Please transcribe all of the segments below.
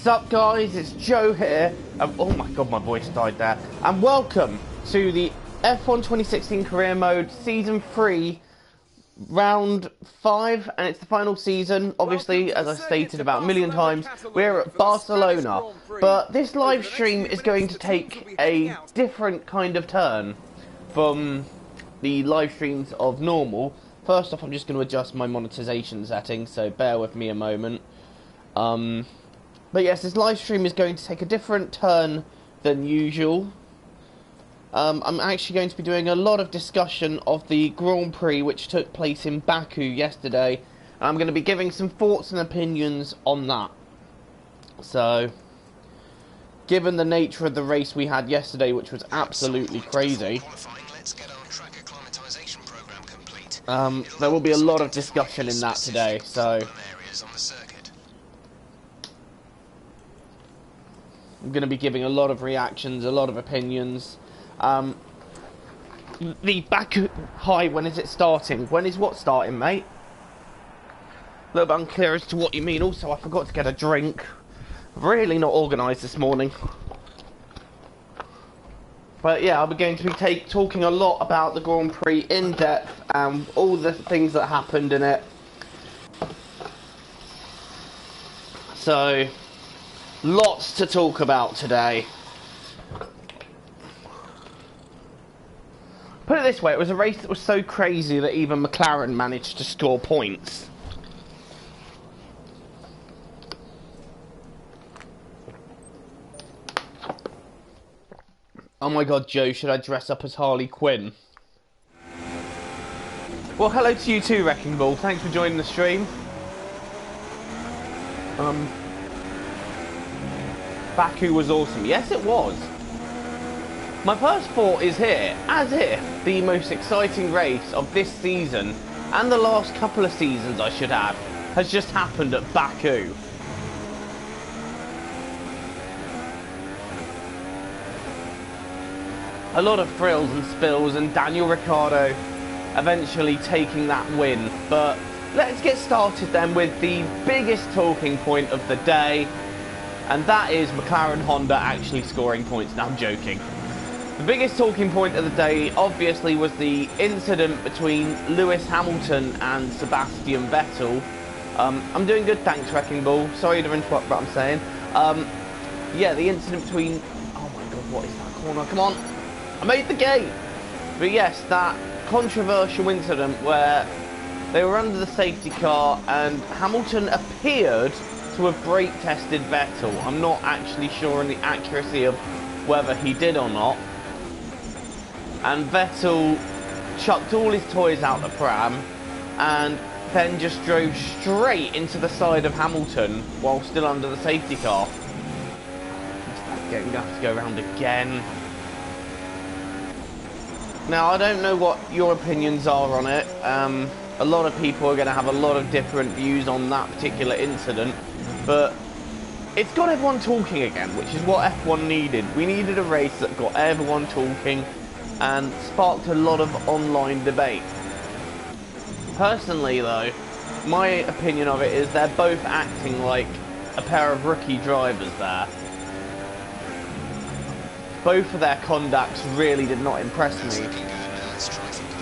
Sup guys, it's Joe here. Oh my god, my voice died there. And welcome to the F1 2016 Career Mode Season 3, Round 5, and it's the final season. Obviously, as I stated about a million times, we're at Barcelona. But this live stream is going to take a different kind of turn from the live streams of normal. First off, I'm just going to adjust my monetization settings, so bear with me a moment. But yes, this live stream is going to take a different turn than usual. I'm actually going to be doing a lot of discussion of the Grand Prix which took place in Baku yesterday. And I'm going to be giving some thoughts and opinions on that. So, given the nature of the race we had yesterday, which was absolutely crazy, there will be a lot of discussion in that today, so I'm going to be giving a lot of reactions, a lot of opinions. The Baku... Hi, when is it starting? When is what starting, mate? A little bit unclear as to what you mean. Also, I forgot to get a drink. Really not organised this morning. But yeah, I'm going to be talking a lot about the Grand Prix in depth and all the things that happened in it. So, lots to talk about today. Put it this way, it was a race that was so crazy that even McLaren managed to score points. Oh my god, Joe, should I dress up as Harley Quinn? Well, hello to you too, Wrecking Ball. Thanks for joining the stream. Baku was awesome. Yes, it was. My first thought is here, as if the most exciting race of this season, and the last couple of seasons I should add, has just happened at Baku. A lot of thrills and spills, and Daniel Ricciardo eventually taking that win. But let's get started then with the biggest talking point of the day, and that is McLaren Honda actually scoring points. Now, I'm joking. The biggest talking point of the day, obviously, was the incident between Lewis Hamilton and Sebastian Vettel. I'm doing good, thanks, Wrecking Ball. Sorry to interrupt what I'm saying. Yeah, the incident between... Oh my god, what is that corner? Come on! I made the gate! But yes, that controversial incident where they were under the safety car and Hamilton appeared to have brake tested Vettel. I'm not actually sure on the accuracy of whether he did or not. And Vettel chucked all his toys out the pram and then just drove straight into the side of Hamilton while still under the safety car. We're going to have to go around again. Now, I don't know what your opinions are on it. A lot of people are going to have a lot of different views on that particular incident, but it's got everyone talking again, which is what F1 needed. We needed a race that got everyone talking and sparked a lot of online debate. Personally though, my opinion of it is they're both acting like a pair of rookie drivers there. Both of their conducts really did not impress me,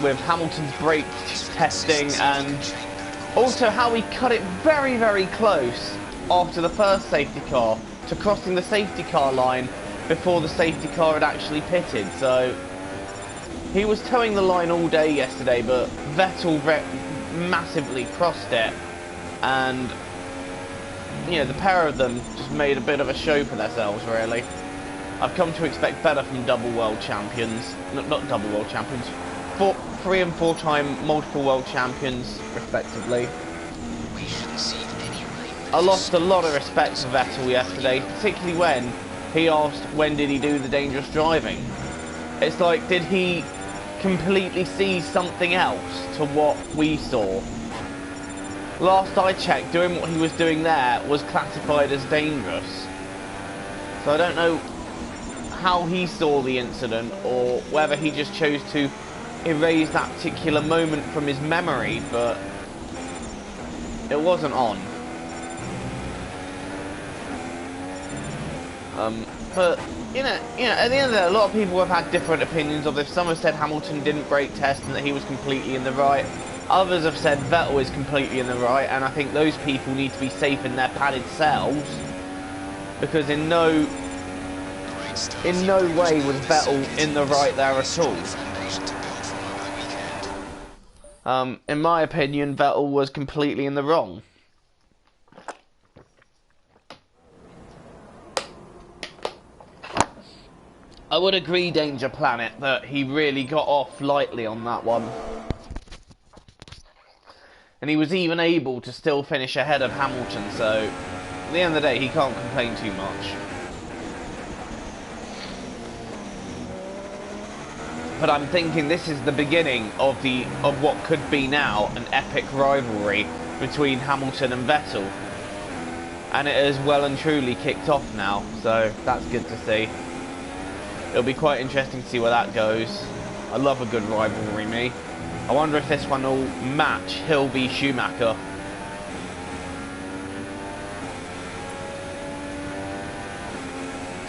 with Hamilton's brake testing and also how he cut it very, very close after the first safety car to crossing the safety car line before the safety car had actually pitted. So he was towing the line all day yesterday, but Vettel massively crossed it, and you know, the pair of them just made a bit of a show for themselves, really. I've come to expect better from double world champions, not double world champions, 3 and 4 time multiple world champions, respectively. I lost a lot of respect for Vettel yesterday, particularly when he asked when did he do the dangerous driving. It's like, did he completely see something else to what we saw? Last I checked, doing what he was doing there was classified as dangerous. So I don't know how he saw the incident, or whether he just chose to erase that particular moment from his memory, but it wasn't on. But at the end of the day, a lot of people have had different opinions of this. Some have said Hamilton didn't brake test and that he was completely in the right. Others have said Vettel is completely in the right, and I think those people need to be safe in their padded cells, because in no way was Vettel in the right there at all. In my opinion, Vettel was completely in the wrong. I would agree, Danger Planet, that he really got off lightly on that one. And he was even able to still finish ahead of Hamilton, so at the end of the day, he can't complain too much. But I'm thinking this is the beginning of what could be now an epic rivalry between Hamilton and Vettel. And it has well and truly kicked off now, so that's good to see. It'll be quite interesting to see where that goes. I love a good rivalry, me. I wonder if this one will match Hill v Schumacher.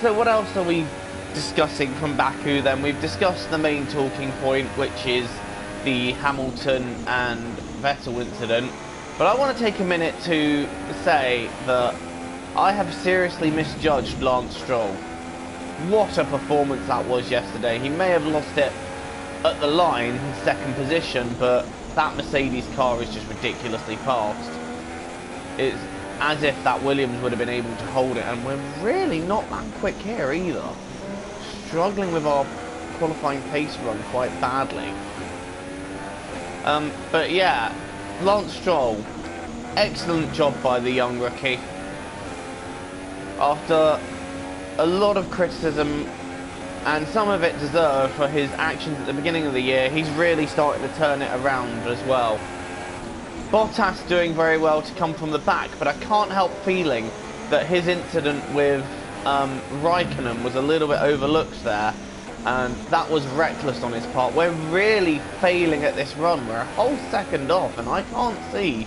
So what else are we discussing from Baku then? We've discussed the main talking point, which is the Hamilton and Vettel incident. But I want to take a minute to say that I have seriously misjudged Lance Stroll. What a performance that was yesterday. He may have lost it at the line, in second position, but that Mercedes car is just ridiculously fast. It's as if that Williams would have been able to hold it, and we're really not that quick here either. Struggling with our qualifying pace run quite badly. But yeah, Lance Stroll, excellent job by the young rookie. After a lot of criticism, and some of it deserved, for his actions at the beginning of the year, he's really starting to turn it around as well. Bottas doing very well to come from the back, but I can't help feeling that his incident with Raikkonen was a little bit overlooked there, and that was reckless on his part. We're really failing at this run. We're a whole second off, and I can't see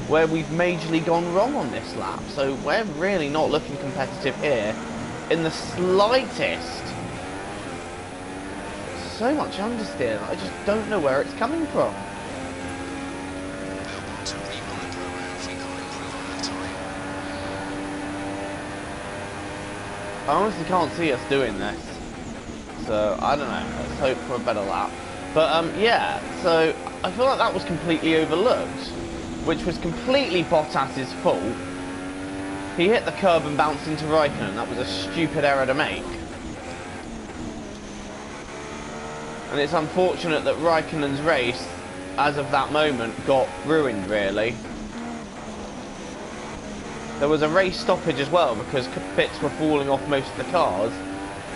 where we've majorly gone wrong on this lap, so we're really not looking competitive here in the slightest. So much understeer, I just don't know where it's coming from. I honestly can't see us doing this, so I don't know, let's hope for a better lap. But yeah, so I feel like that was completely overlooked, which was completely Bottas's fault. He hit the curb and bounced into Raikkonen. That was a stupid error to make. And it's unfortunate that Raikkonen's race, as of that moment, got ruined, really. There was a race stoppage as well, because bits were falling off most of the cars.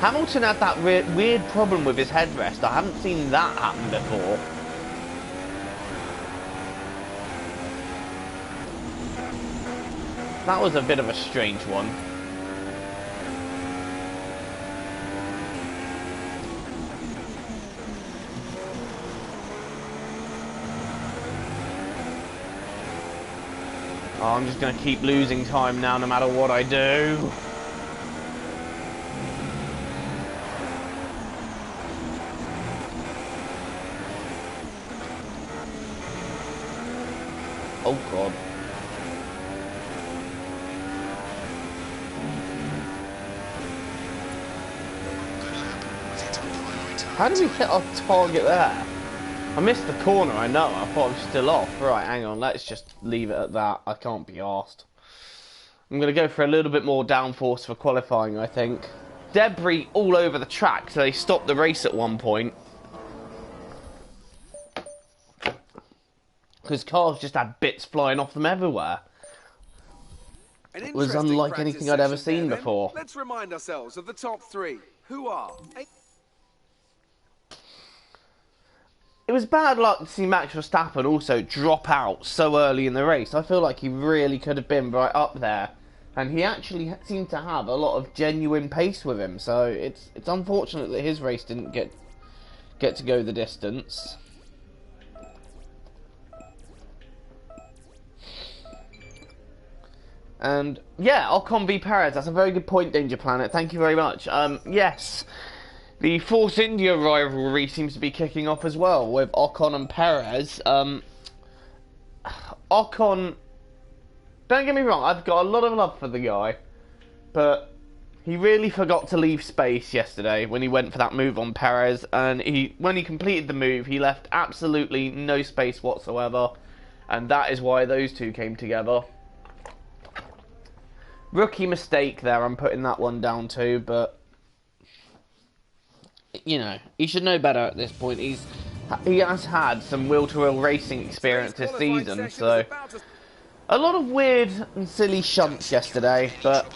Hamilton had that weird problem with his headrest. I haven't seen that happen before. That was a bit of a strange one. Oh, I'm just going to keep losing time now, no matter what I do. Oh, God. How did we hit our target there? I missed the corner, I know. I thought I was still off. Right, hang on. Let's just leave it at that. I can't be arsed. I'm going to go for a little bit more downforce for qualifying, I think. Debris all over the track, so they stopped the race at one point. Because cars just had bits flying off them everywhere. It was unlike anything I'd ever seen before. Let's remind ourselves of the top three. Who are... It was bad luck to see Max Verstappen also drop out so early in the race. I feel like he really could have been right up there. And he actually seemed to have a lot of genuine pace with him. So it's unfortunate that his race didn't get to go the distance. And yeah, Ocon v Perez, that's a very good point, Danger Planet. Thank you very much. Yes, the Force India rivalry seems to be kicking off as well with Ocon and Perez. Ocon, don't get me wrong, I've got a lot of love for the guy, but he really forgot to leave space yesterday when he went for that move on Perez, and when he completed the move, he left absolutely no space whatsoever, and that is why those two came together. Rookie mistake there, I'm putting that one down to, but you know, he should know better at this point. He has had some will-to-will racing experience this season, so a lot of weird and silly shunts yesterday, but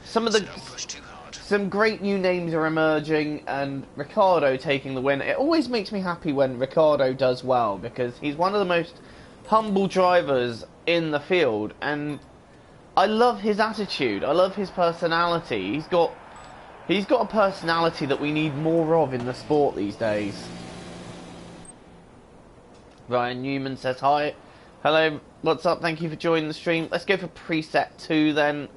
some great new names are emerging, and Ricciardo taking the win. It always makes me happy when Ricciardo does well, because he's one of the most humble drivers in the field, and I love his attitude. I love his personality. He's got a personality that we need more of in the sport these days. Ryan Newman says hi. Hello, what's up? Thank you for joining the stream. Let's go for preset 2 then.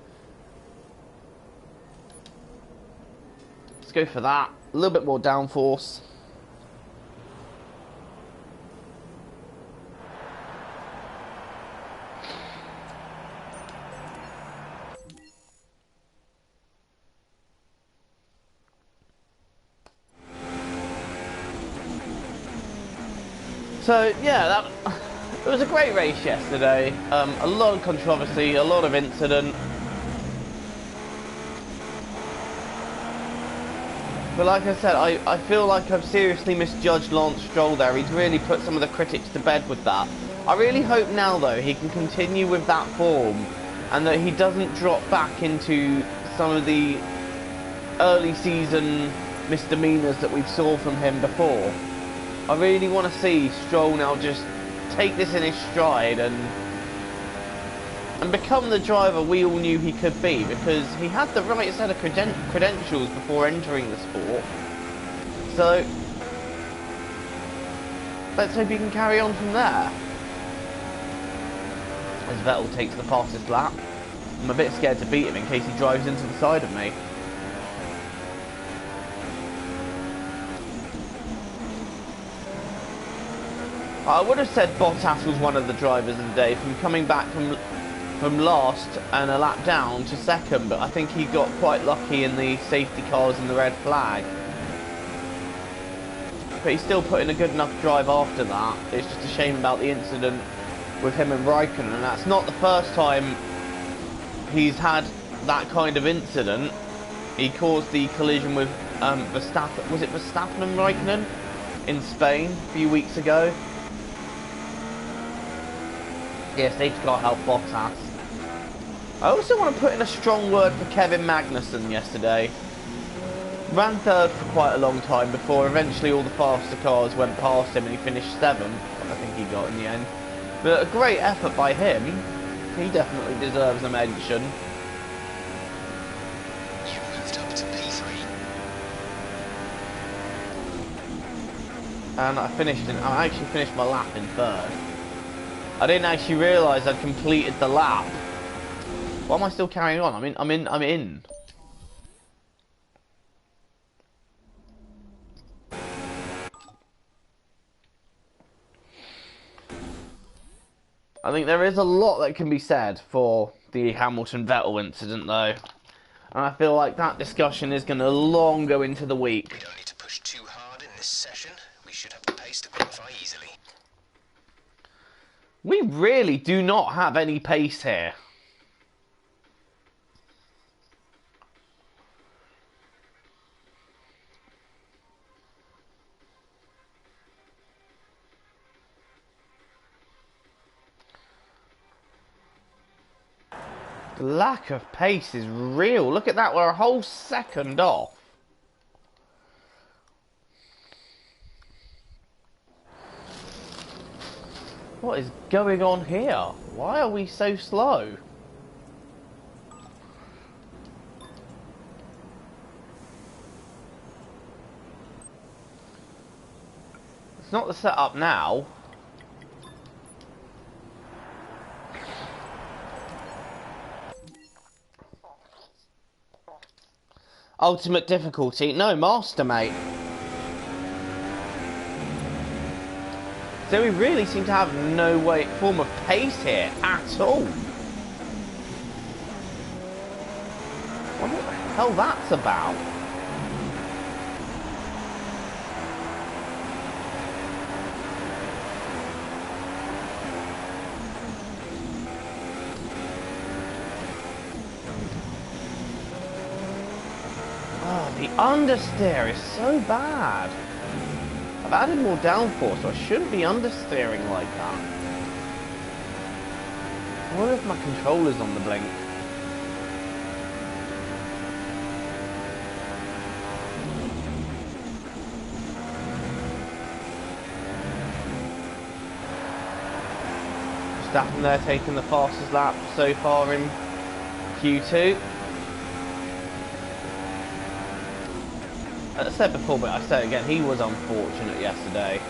Let's go for that. A little bit more downforce. So yeah, it was a great race yesterday. A lot of controversy, a lot of incident. But like I said, I feel like I've seriously misjudged Lance Stroll there. He's really put some of the critics to bed with that. I really hope now, though, he can continue with that form and that he doesn't drop back into some of the early season misdemeanors that we've saw from him before. I really want to see Stroll now just take this in his stride and become the driver we all knew he could be, because he had the right set of credentials before entering the sport. So let's hope he can carry on from there. As Vettel takes the fastest lap, I'm a bit scared to beat him in case he drives into the side of me. I would have said Bottas was one of the drivers of the day, from coming back from last and a lap down to second, but I think he got quite lucky in the safety cars and the red flag. But he's still put in a good enough drive after that. It's just a shame about the incident with him and Raikkonen, and that's not the first time he's had that kind of incident. He caused the collision with Verstappen, was it Verstappen and Raikkonen in Spain a few weeks ago? Yeah, safety car helped Bottas. I also want to put in a strong word for Kevin Magnussen yesterday. Ran third for quite a long time before eventually all the faster cars went past him and he finished 7th, I think he got in the end. But a great effort by him. He definitely deserves a mention. You moved up to P3. And I actually finished my lap in 3rd. I didn't actually realise I'd completed the lap. Why am I still carrying on? I'm in. I think there is a lot that can be said for the Hamilton-Vettel incident, though. And I feel like that discussion is going to long go into the week. We don't need to push too hard in this session. We should have the pace to qualify easily. We really do not have any pace here. The lack of pace is real. Look at that, we're a whole second off. What is going on here? Why are we so slow? It's not the setup now. Ultimate difficulty? No, master, mate. So we really seem to have no form of pace here at all. I wonder what the hell that's about. Oh, the understeer is so bad. I've added more downforce, so I shouldn't be understeering like that. I wonder if my controller's on the blink. Verstappen there taking the fastest lap so far in Q2. As I said before, but I say it again, he was unfortunate yesterday.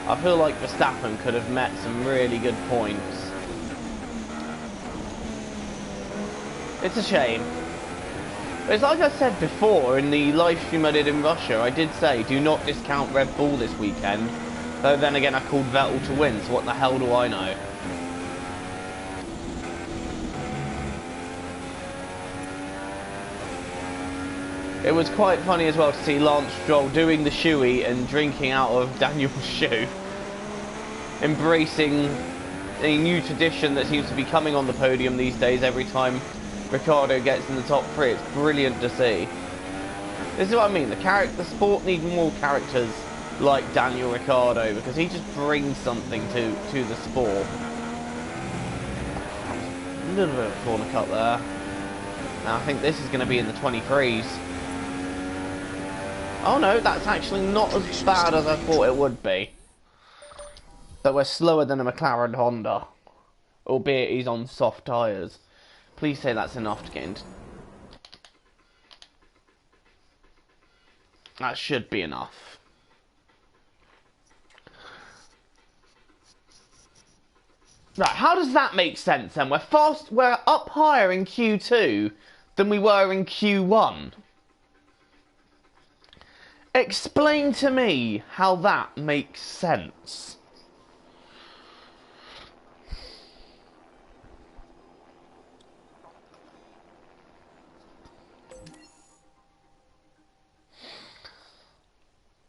I feel like Verstappen could have met some really good points. It's a shame. But it's like I said before in the live stream I did in Russia, I did say do not discount Red Bull this weekend. Though then again I called Vettel to win, so what the hell do I know? It was quite funny as well to see Lance Stroll doing the shoey and drinking out of Daniel's shoe. Embracing a new tradition that seems to be coming on the podium these days every time Ricciardo gets in the top three. It's brilliant to see. This is what I mean, the sport needs more characters like Daniel Ricciardo because he just brings something to the sport. A little bit of a corner cut there. Now I think this is going to be in the 23s. Oh no, that's actually not as bad as I thought it would be. But we're slower than a McLaren Honda. Albeit he's on soft tyres. Please say that's enough to get into... That should be enough. Right, how does that make sense then? We're up higher in Q2 than we were in Q1. Explain to me how that makes sense.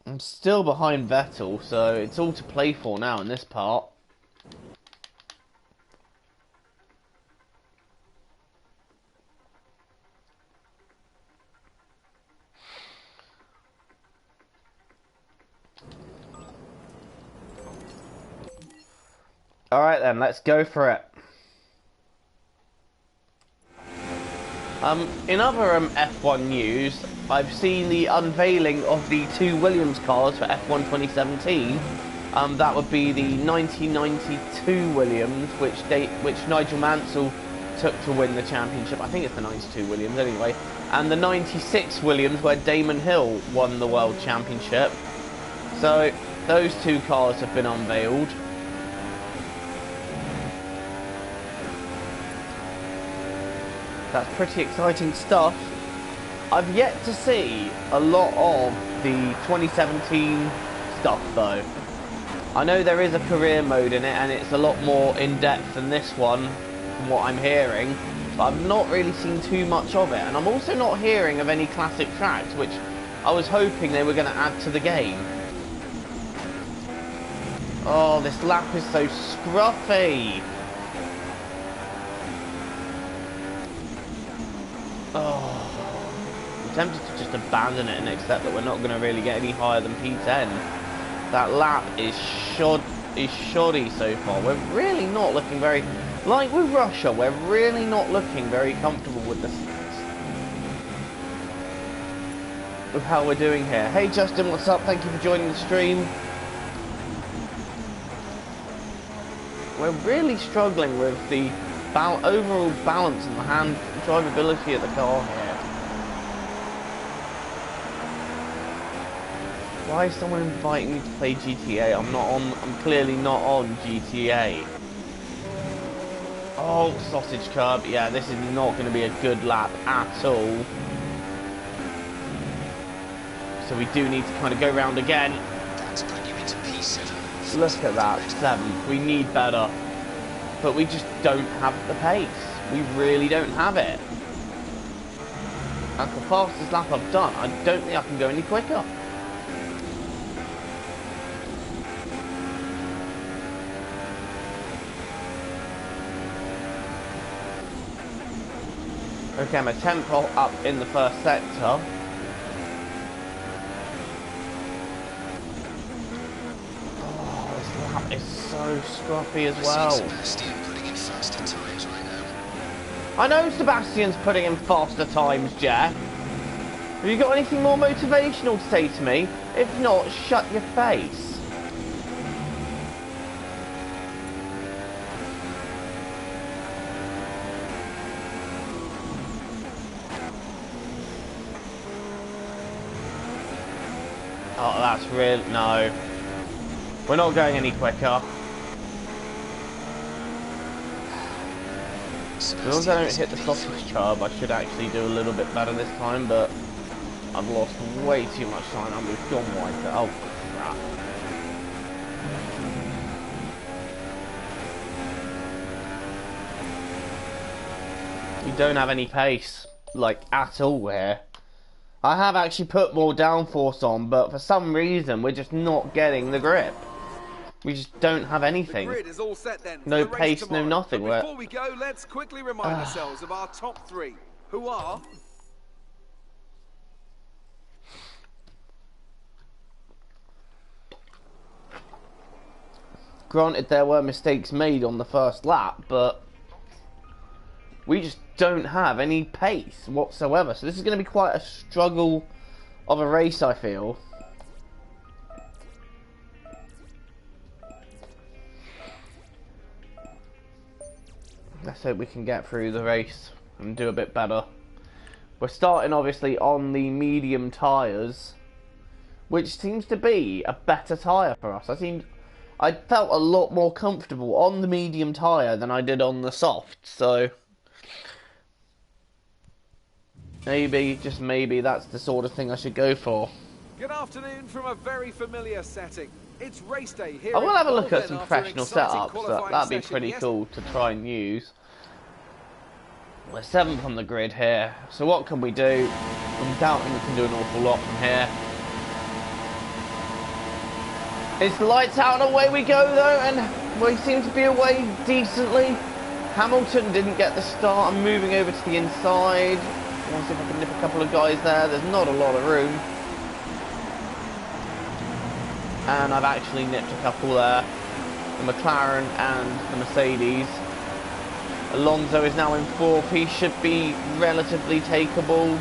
I'm still behind Vettel, so it's all to play for now in this part. Alright then, let's go for it. In other F1 news, I've seen the unveiling of the two Williams cars for F1 2017. That would be the 1992 Williams, which Nigel Mansell took to win the championship. I think it's the 92 Williams anyway. And the 96 Williams, where Damon Hill won the World Championship. So, those two cars have been unveiled. That's pretty exciting stuff. I've yet to see a lot of the 2017 stuff though. I know there is a career mode in it and it's a lot more in-depth than this one from what I'm hearing, but I've not really seen too much of it. And I'm also not hearing of any classic tracks, which I was hoping they were going to add to the game. Oh, this lap is so scruffy. Oh, I'm tempted to just abandon it and accept that we're not going to really get any higher than P10. That lap is shoddy so far. We're really not looking very... Like with Russia, we're really not looking very comfortable with this. With how we're doing here. Hey Justin, what's up? Thank you for joining the stream. We're really struggling with the overall balance and the drivability of the car here. Why is someone inviting me to play GTA? I'm clearly not on GTA. Oh, sausage curb. Yeah, this is not going to be a good lap at all. so we do need to kind of go round again. That's putting you into P7. Look at that, 7th. We need better. But we just don't have the pace. We really don't have it. That's the fastest lap I've done. I don't think I can go any quicker. Okay, I'm a 10th up in the first sector. It's so scruffy as well. Sebastian putting in faster times right now. I know Sebastian's putting in faster times, Jeff. Have you got anything more motivational to say to me? If not, shut your face. Oh, that's real. No. We're not going any quicker. As long as I don't hit the sausage curb, I should actually do a little bit better this time, but I've lost way too much time. We've gone wide. Oh, crap. We don't have any pace, like, at all here. I have actually put more downforce on, but for some reason, we're just not getting the grip. We just don't have anything. The grid is all set then for No the race pace, no tomorrow. nothing. But before we go, let's quickly remind ourselves of our top 3, who are... Granted, there were mistakes made on the first lap, but we just don't have any pace whatsoever. So this is going to be quite a struggle of a race, I feel. Let's hope we can get through the race and do a bit better. We're starting obviously on the medium tyres, which seems to be a better tyre for us. I felt a lot more comfortable on the medium tyre than I did on the soft, so maybe, just maybe, that's the sort of thing I should go for. Good afternoon from a very familiar setting. It's race day here. I will have a look at some after an professional exciting setups, qualifying that'd be session pretty yesterday. cool to try and use. We're 7th on the grid here, so what can we do? I'm doubting we can do an awful lot from here. It's lights out and away we go though, and we seem to be away decently. Hamilton didn't get the start. I'm moving over to the inside. I want to see if I can nip a couple of guys there. There's not a lot of room. And I've actually nipped a couple there. The McLaren and the Mercedes. Alonso is now in 4th. He should be relatively takeable.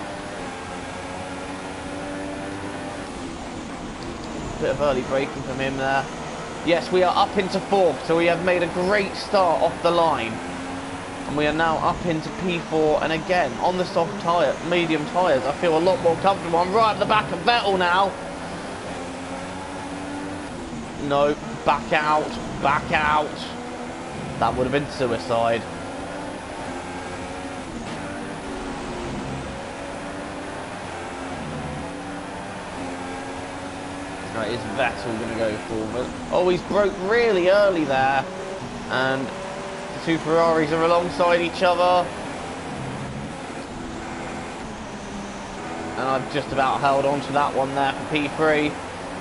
Bit of early braking from him there. Yes, we are up into 4th, so we have made a great start off the line. And we are now up into P4, and again, on the soft tyre, medium tyres, I feel a lot more comfortable. I'm right at the back of Vettel now. No, back out, back out. That would have been suicide. Right, is Vettel going to go forward? Oh, he's broke really early there. And the two Ferraris are alongside each other. And I've just about held on to that one there for P3.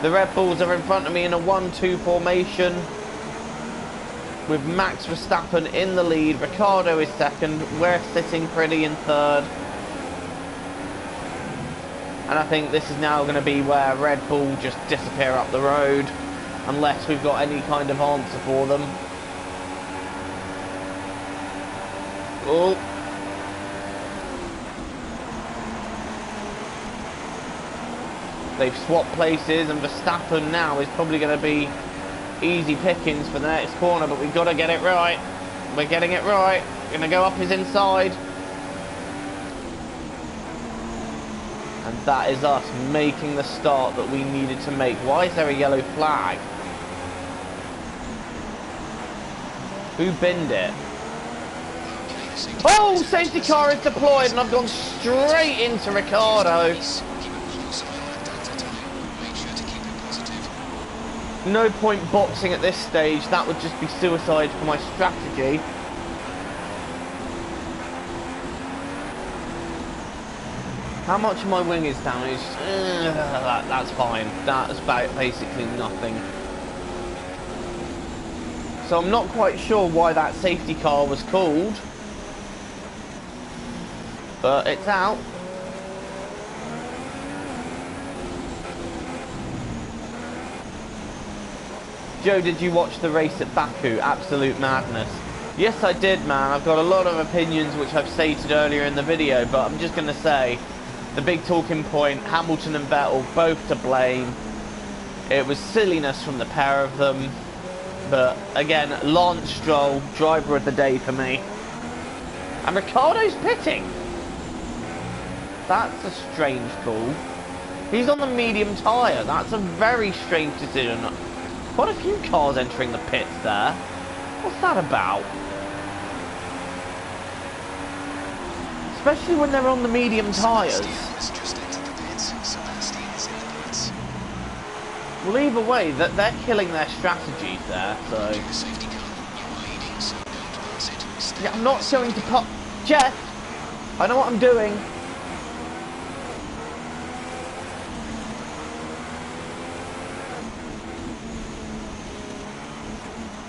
The Red Bulls are in front of me in a 1-2 formation. With Max Verstappen in the lead. Ricciardo is 2nd. We're sitting pretty in 3rd. And I think this is now going to be where Red Bull just disappear up the road. Unless we've got any kind of answer for them. Oh. They've swapped places, and Verstappen now is probably going to be easy pickings for the next corner, but we've got to get it right. We're getting it right. We're going to go up his inside. And that is us making the start that we needed to make. Why is there a yellow flag? Who binned it? Oh, safety car is deployed, and I've gone straight into Ricciardo. No point boxing at this stage. That would just be suicide for my strategy. How much of my wing is damaged? That's fine. That's basically nothing. So I'm not quite sure why that safety car was called. But it's out. Joe, did you watch the race at Baku? Absolute madness. Yes, I did, man. I've got a lot of opinions which I've stated earlier in the video, but I'm just going to say, the big talking point, Hamilton and Vettel, both to blame. It was silliness from the pair of them. But, again, Lance Stroll, driver of the day for me. And Ricciardo's pitting. That's a strange call. He's on the medium tyre. That's a very strange decision. Quite a few cars entering the pits there. What's that about? Especially when they're on the medium tyres. Well, either way, they're killing their strategies there, so... Yeah, I'm not going to pop... Jeff! I know what I'm doing.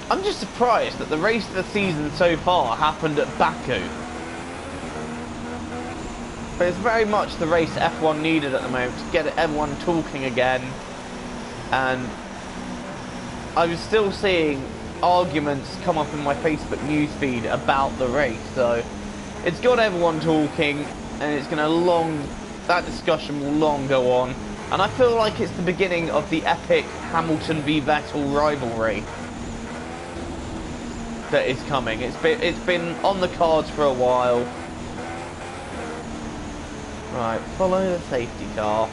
I'm just surprised that the race of the season so far happened at Baku. But it's very much the race F1 needed at the moment to get everyone talking again. And I was still seeing arguments come up in my Facebook newsfeed about the race. So it's got everyone talking, and it's going to that discussion will long go on. And I feel like it's the beginning of the epic Hamilton v Vettel rivalry that is coming. It's been on the cards for a while. Right, follow the safety car.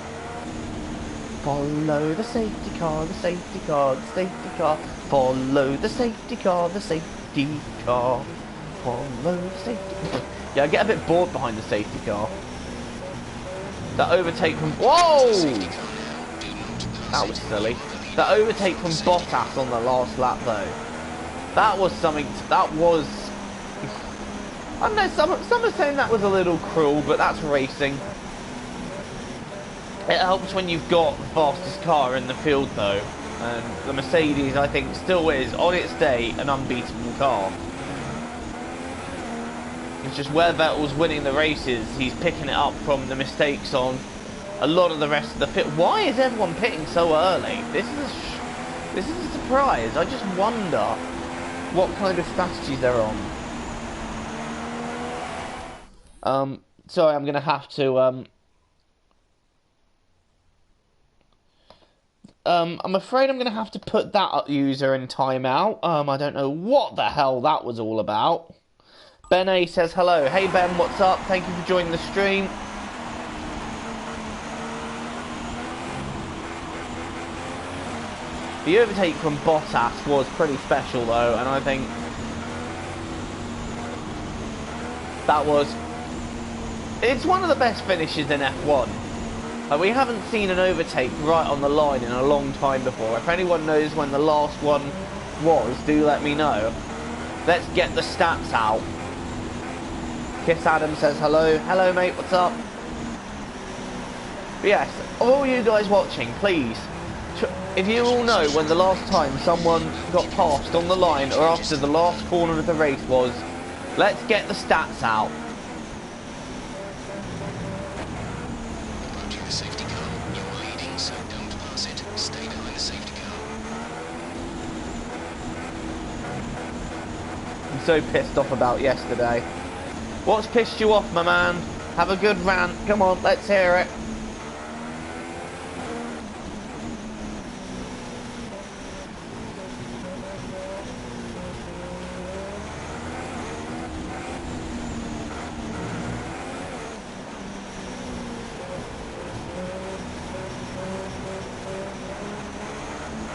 Follow the safety car, the safety car, the safety car. Follow the safety car, the safety car. Follow the safety car. Yeah, I get a bit bored behind the safety car. That overtake from... Whoa! That was silly. That overtake from Bottas on the last lap though. That was something, that was, I don't know, some are saying that was a little cruel, but that's racing. It helps when you've got the fastest car in the field though, and the Mercedes I think still is, on its day, an unbeatable car. It's just where Vettel's winning the races, he's picking it up from the mistakes on a lot of the rest of the pit. Why is everyone pitting so early? This is a surprise. I just wonder what kind of strategies they're on. Sorry, I'm gonna have to I'm afraid I'm gonna have to put that user in timeout. I don't know what the hell that was all about. Ben A says hello. Hey Ben, what's up? Thank you for joining the stream. The overtake from Bottas was pretty special though, and I think that was... It's one of the best finishes in F1. We haven't seen an overtake right on the line in a long time before. If anyone knows when the last one was, do let me know. Let's get the stats out. Kiss Adam says hello. Hello mate, what's up? But yes, all you guys watching, please, if you all know when the last time someone got passed on the line or after the last corner of the race was, let's get the stats out. Approaching the safety car. You're leading, so don't pass it. Stay behind the safety car. I'm so pissed off about yesterday. What's pissed you off, my man? Have a good rant. Come on, let's hear it.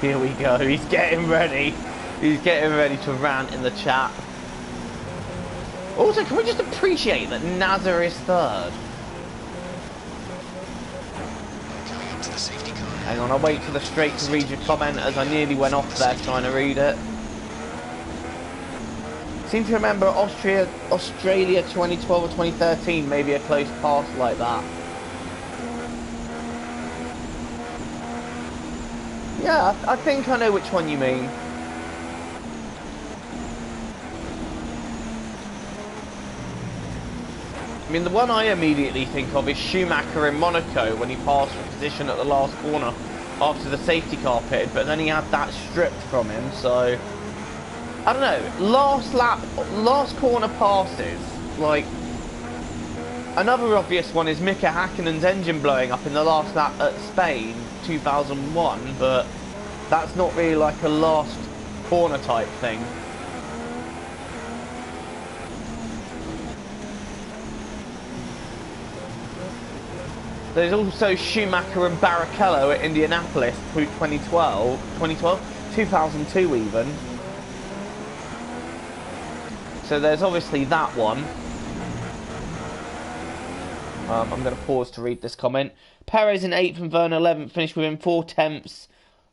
Here we go, he's getting ready. He's getting ready to rant in the chat. Also, can we just appreciate that Nazar is third? Coming up to to the safety car. Hang on, I'll wait for the straight to read your comment as I nearly went off there trying to read it. Seem to remember Australia 2012 or 2013, maybe a close pass like that. Yeah, I think I know which one you mean. I mean, the one I immediately think of is Schumacher in Monaco when he passed for position at the last corner after the safety car pitted, but then he had that stripped from him, so... I don't know, last corner passes, like... Another obvious one is Mika Häkkinen's engine blowing up in the last lap at Spain, 2001, but that's not really like a last corner type thing. There's also Schumacher and Barrichello at Indianapolis, 2002 even. So there's obviously that one. I'm going to pause to read this comment. Perez in 8th and Vergne 11th, finished within 4 tenths,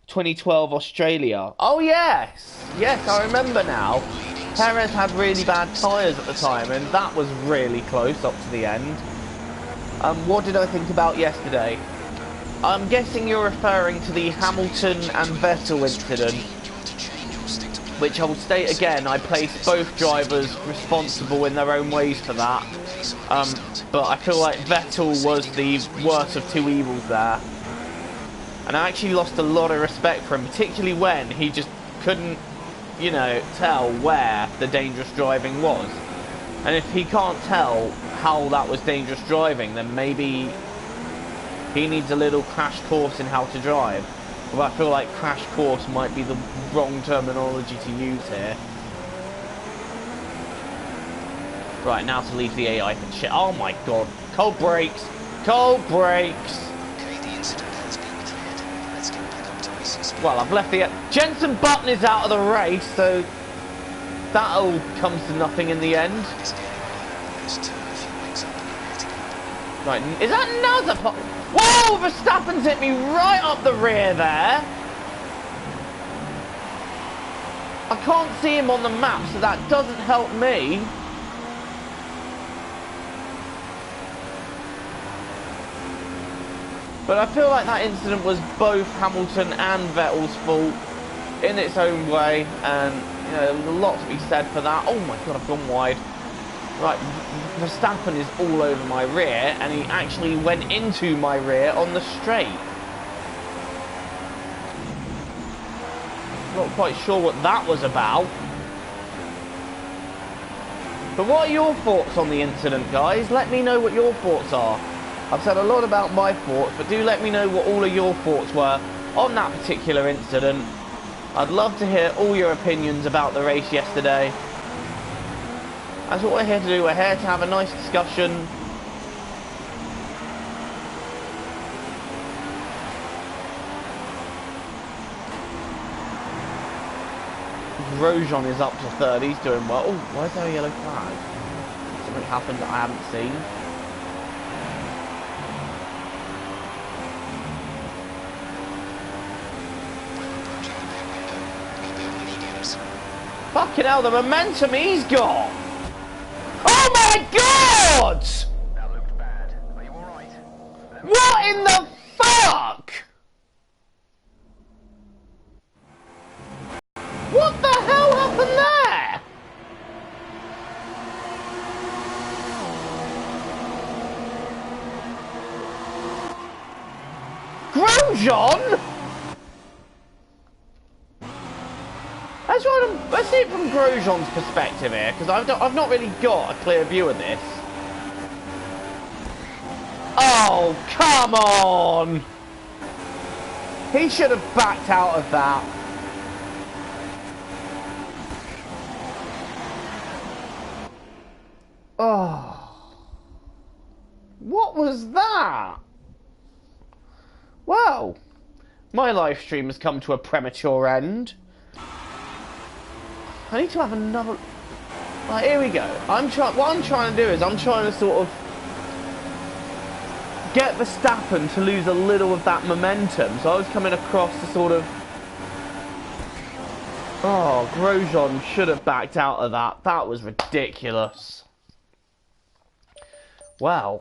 2012 Australia. Oh yes! Yes, I remember now. Perez had really bad tyres at the time, and that was really close up to the end. What did I think about yesterday? I'm guessing you're referring to the Hamilton and Vettel incident, which I will state again, I place both drivers responsible in their own ways for that. But I feel like Vettel was the worst of two evils there. And I actually lost a lot of respect for him, particularly when he just couldn't, you know, tell where the dangerous driving was. And if he can't tell how that was dangerous driving, then maybe he needs a little crash course in how to drive. But I feel like crash course might be the wrong terminology to use here. Right, now to leave the AI for shit. Oh my god. Cold brakes! Cold brakes! Okay, the incident has been cleared. Let's get back up to racing. Well, I've left the... Jenson Button is out of the race, so... that'll come to nothing in the end. Right, is that another pop? Whoa, Verstappen's hit me right up the rear there. I can't see him on the map, so that doesn't help me. But I feel like that incident was both Hamilton and Vettel's fault in its own way, and you know, there's a lot to be said for that. Oh my god, I've gone wide. Right, Verstappen is all over my rear, and he actually went into my rear on the straight. Not quite sure what that was about. But what are your thoughts on the incident, guys? Let me know what your thoughts are. I've said a lot about my thoughts, but do let me know what all of your thoughts were on that particular incident. I'd love to hear all your opinions about the race yesterday. That's what we're here to do. We're here to have a nice discussion. Grosjean is up to third. He's doing well. Oh, why is there a yellow flag? Something happened that I haven't seen. Fucking hell, the momentum he's got! Oh my god! That looked bad. Are you alright? What in the fuck? What the hell happened there? Grosjean? Let's see it from Grosjean's perspective here, because I've not really got a clear view of this. Oh, come on! He should have backed out of that. Oh. What was that? Well, my live stream has come to a premature end. I need to have another... Right, here we go. What I'm trying to do is I'm trying to sort of get Verstappen to lose a little of that momentum. So I was coming across the sort of... Oh, Grosjean should have backed out of that. That was ridiculous. Wow.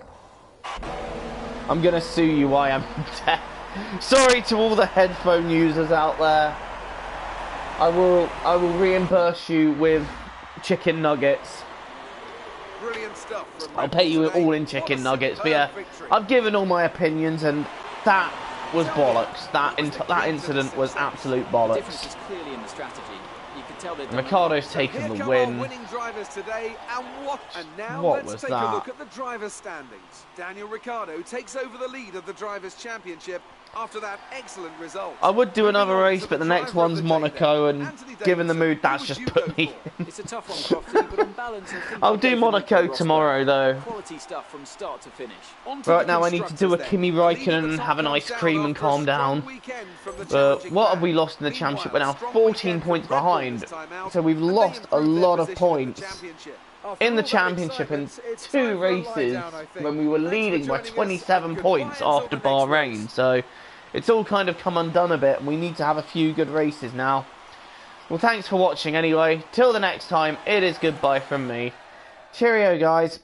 I'm going to sue you, I am deaf. Sorry to all the headphone users out there. I will reimburse you with chicken nuggets. Brilliant stuff from I'll pay you all in chicken nuggets. But yeah, I've given all my opinions, and that was bollocks. That incident was absolute bollocks. The difference is clearly in the strategy. You can tell that Ricciardo's taken the win. Winning drivers today, and now What let's was take that? a look at the drivers' standings. Daniel Ricciardo takes over the lead of the drivers' championship after that excellent result. I would do another race, but the next one's Monaco, and given the mood, that's just put me in. it's a tough one, Crofty, but on balance, I think I'll do Monaco tomorrow, though. Quality stuff from start to finish. Right now, I need to do a Kimi Räikkönen and have an ice cream and calm down. But what have we lost in the championship? We're now 14 points behind, so we've lost a lot of points in the championship in 2 races when we were leading by 27 points after Bahrain. So it's all kind of come undone a bit, and we need to have a few good races now. Well, thanks for watching anyway. Till the next time, it is goodbye from me. Cheerio, guys.